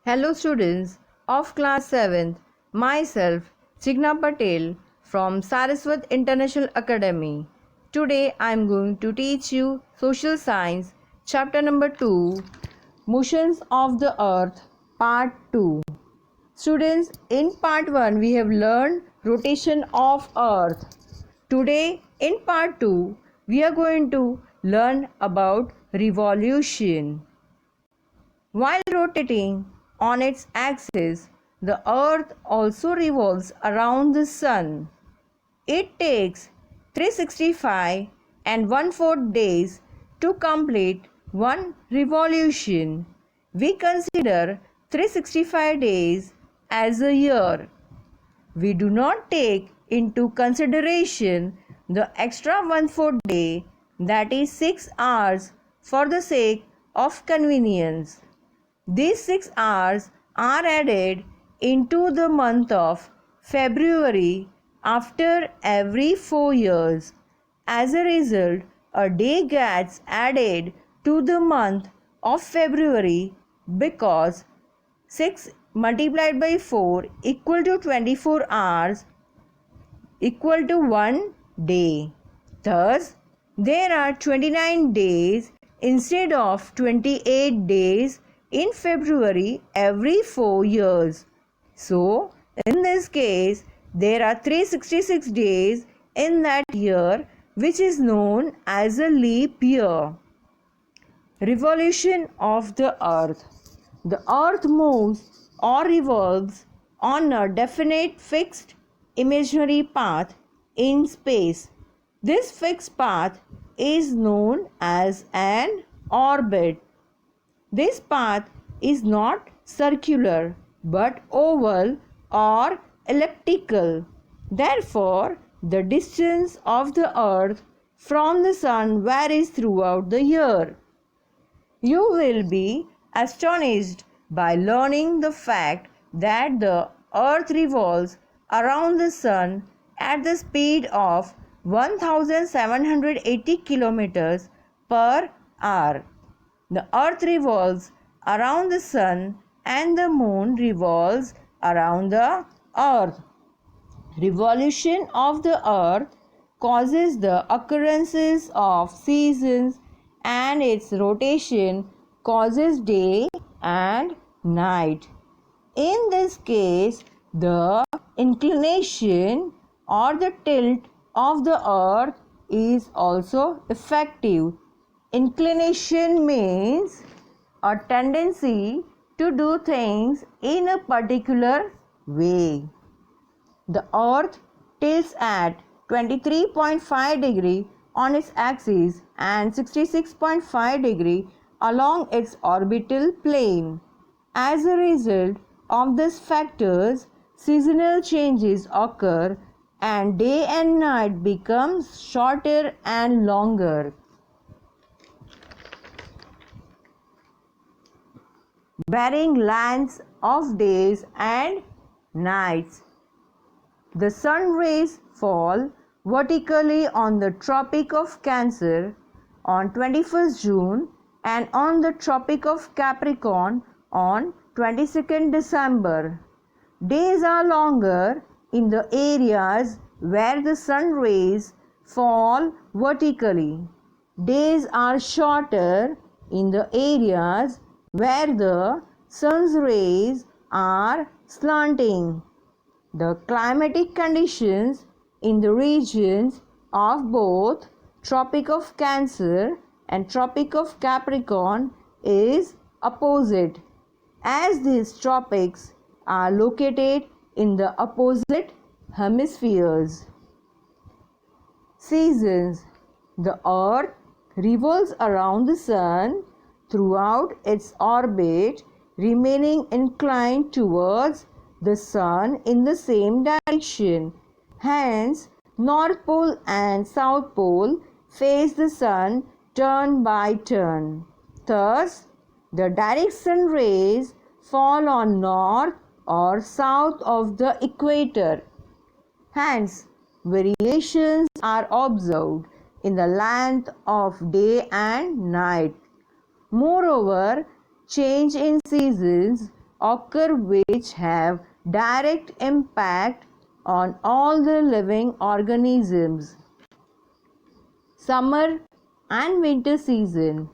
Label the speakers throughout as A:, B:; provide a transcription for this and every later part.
A: Hello students of class 7th, myself Chigna Patel from Saraswat International Academy. Today I am going to teach you Social Science chapter number 2, Motions of the Earth part 2. Students, in part 1 we have learned rotation of Earth. Today in part 2 we are going to learn about revolution. While rotating on its axis, the Earth also revolves around the Sun. It takes 365 and 1/4 days to complete one revolution. We consider 365 days as a year. We do not take into consideration the extra 1/4 day, that is 6 hours, for the sake of convenience. These 6 hours are added into the month of February after every 4 years. As a result, a day gets added to the month of February because 6 multiplied by 4 equal to 24 hours equal to 1 day. Thus, there are 29 days instead of 28 days in February every 4 years. So, in this case, there are 366 days in that year, which is known as a leap year. Revolution of the Earth. The Earth moves or revolves on a definite fixed imaginary path in space. This fixed path is known as an orbit. This path is not circular but oval or elliptical. Therefore, the distance of the Earth from the Sun varies throughout the year. You will be astonished by learning the fact that the Earth revolves around the Sun at the speed of 1780 kilometers per hour. The Earth revolves around the Sun and the Moon revolves around the Earth. Revolution of the Earth causes the occurrences of seasons, and its rotation causes day and night. In this case, the inclination or the tilt of the Earth is also effective. Inclination means a tendency to do things in a particular way. The Earth tilts at 23.5 degree on its axis and 66.5 degree along its orbital plane. As a result of these factors, seasonal changes occur and day and night become shorter and longer. Varying lengths of days and nights. The sun rays fall vertically on the Tropic of Cancer on 21st June and on the Tropic of Capricorn on 22nd December. Days are longer in the areas where the sun rays fall vertically. Days are shorter in the areas where the sun's rays are slanting. The climatic conditions in the regions of both Tropic of Cancer and Tropic of Capricorn is opposite, as these tropics are located in the opposite hemispheres. Seasons. The Earth revolves around the Sun throughout its orbit, remaining inclined towards the Sun in the same direction. Hence, North Pole and South Pole face the Sun turn by turn. Thus, the direct sun rays fall on north or south of the equator. Hence, variations are observed in the length of day and night. Moreover, change in seasons occur which have direct impact on all the living organisms. Summer and winter season.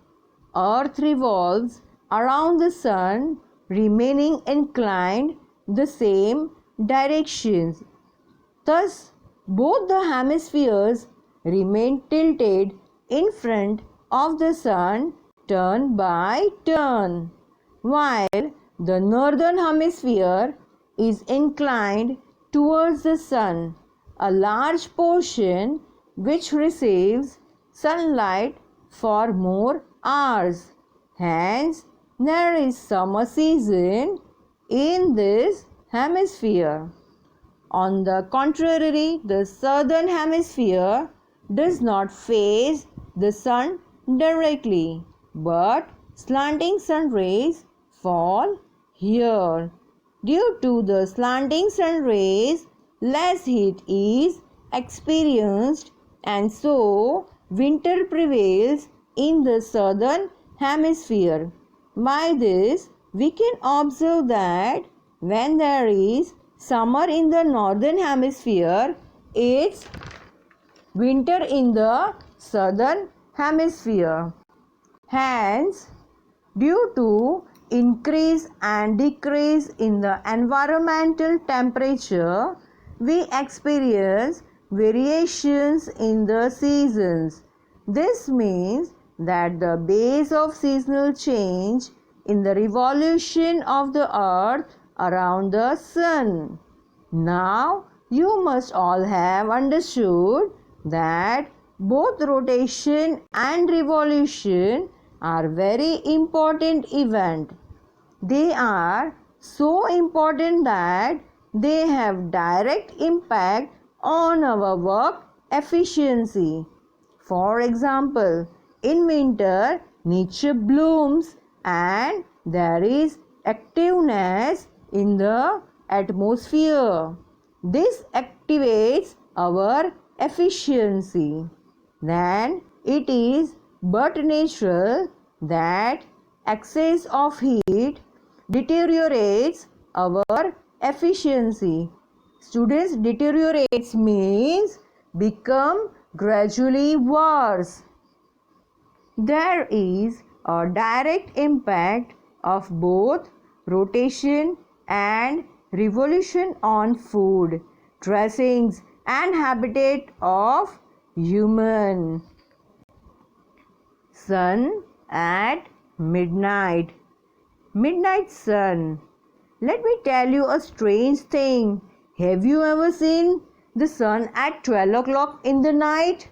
A: Earth revolves around the sun, remaining inclined the same directions. Thus, both the hemispheres remain tilted in front of the sun turn by turn, while the northern hemisphere is inclined towards the sun, a large portion which receives sunlight for more hours. Hence, there is summer season in this hemisphere. On the contrary, the southern hemisphere does not face the sun directly, but slanting sun rays fall here. Due to the slanting sun rays, less heat is experienced, and so winter prevails in the southern hemisphere. By this, we can observe that when there is summer in the northern hemisphere, it's winter in the southern hemisphere. Hence, due to increase and decrease in the environmental temperature, we experience variations in the seasons. This means that the base of seasonal change in the revolution of the earth around the sun. Now, you must all have understood that both rotation and revolution are very important events. They are so important that they have direct impact on our work efficiency. For example, in winter, nature blooms and there is activeness in the atmosphere. This activates our efficiency. Then it is but natural that excess of heat deteriorates our efficiency. Students, deteriorates means become gradually worse. There is a direct impact of both rotation and revolution on food, dressings and habitat of human. Sun at midnight. Midnight sun. Let me tell you a strange thing. Have you ever seen the sun at 12 o'clock in the night?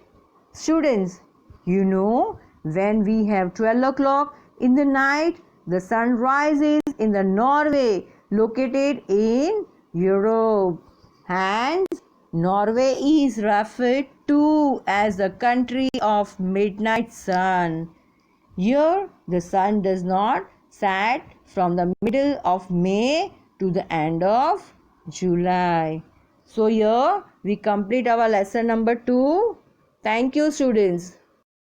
A: Students, you know, when we have 12 o'clock in the night, the sun rises in the Norway located in Europe. Hence, Norway is referred to as the country of midnight sun. Here, the sun does not set from the middle of May to the end of July. So, here we complete our lesson number 2. Thank you, students.